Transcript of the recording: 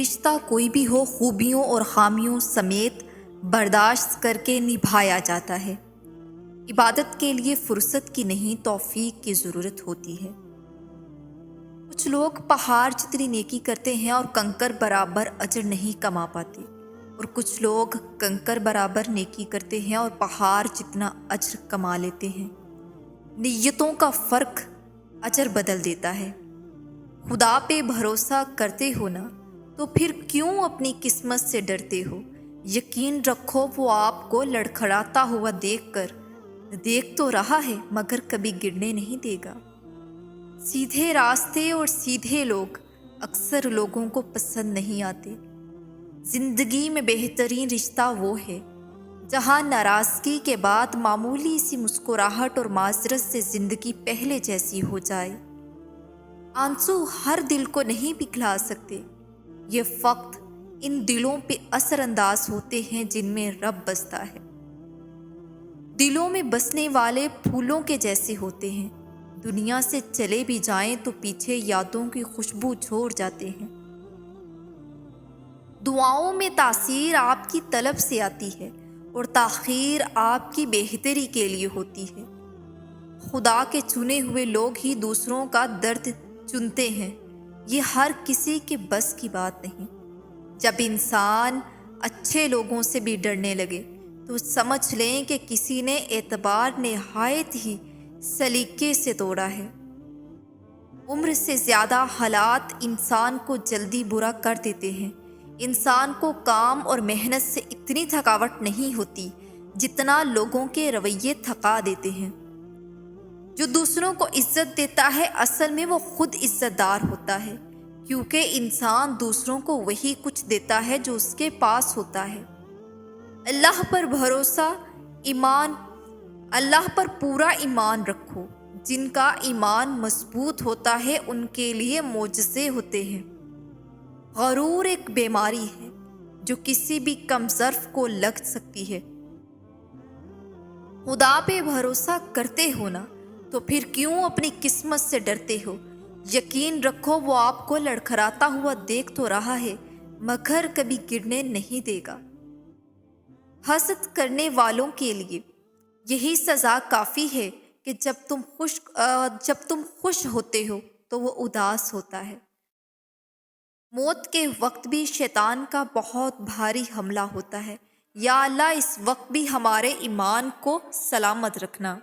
رشتہ کوئی بھی ہو خوبیوں اور خامیوں سمیت برداشت کر کے نبھایا جاتا ہے۔ عبادت کے لیے فرصت کی نہیں توفیق کی ضرورت ہوتی ہے۔ کچھ لوگ پہاڑ جتنی نیکی کرتے ہیں اور کنکر برابر اجر نہیں کما پاتے، اور کچھ لوگ کنکر برابر نیکی کرتے ہیں اور پہاڑ جتنا اجر کما لیتے ہیں۔ نیتوں کا فرق اجر بدل دیتا ہے۔ خدا پہ بھروسہ کرتے ہو نا، تو پھر کیوں اپنی قسمت سے ڈرتے ہو؟ یقین رکھو وہ آپ کو لڑکھڑاتا ہوا دیکھ تو رہا ہے مگر کبھی گرنے نہیں دے گا۔ سیدھے راستے اور سیدھے لوگ اکثر لوگوں کو پسند نہیں آتے۔ زندگی میں بہترین رشتہ وہ ہے جہاں ناراضگی کے بعد معمولی سی مسکراہٹ اور معذرت سے زندگی پہلے جیسی ہو جائے۔ آنسو ہر دل کو نہیں پگھلا سکتے، یہ فقط ان دلوں پہ اثر انداز ہوتے ہیں جن میں رب بستا ہے۔ دلوں میں بسنے والے پھولوں کے جیسے ہوتے ہیں، دنیا سے چلے بھی جائیں تو پیچھے یادوں کی خوشبو چھوڑ جاتے ہیں۔ دعاؤں میں تاثیر آپ کی طلب سے آتی ہے اور تاخیر آپ کی بہتری کے لیے ہوتی ہے۔ خدا کے چنے ہوئے لوگ ہی دوسروں کا درد چنتے ہیں، یہ ہر کسی کے بس کی بات نہیں۔ جب انسان اچھے لوگوں سے بھی ڈرنے لگے تو سمجھ لیں کہ کسی نے اعتبار نہایت ہی سلیقے سے توڑا ہے۔ عمر سے زیادہ حالات انسان کو جلدی برا کر دیتے ہیں۔ انسان کو کام اور محنت سے اتنی تھکاوٹ نہیں ہوتی جتنا لوگوں کے رویے تھکا دیتے ہیں۔ جو دوسروں کو عزت دیتا ہے اصل میں وہ خود عزت دار ہوتا ہے، کیونکہ انسان دوسروں کو وہی کچھ دیتا ہے جو اس کے پاس ہوتا ہے۔ اللہ پر بھروسہ اللہ پر پورا ایمان رکھو۔ جن کا ایمان مضبوط ہوتا ہے ان کے لیے معجزے ہوتے ہیں۔ غرور ایک بیماری ہے جو کسی بھی کم ظرف کو لگ سکتی ہے۔ خدا پہ بھروسہ کرتے ہو نا، تو پھر کیوں اپنی قسمت سے ڈرتے ہو؟ یقین رکھو وہ آپ کو لڑکھڑاتا ہوا دیکھ تو رہا ہے مگر کبھی گرنے نہیں دے گا۔ حسد کرنے والوں کے لیے یہی سزا کافی ہے کہ جب تم خوش ہوتے ہو تو وہ اداس ہوتا ہے۔ موت کے وقت بھی شیطان کا بہت بھاری حملہ ہوتا ہے۔ یا اللہ اس وقت بھی ہمارے ایمان کو سلامت رکھنا۔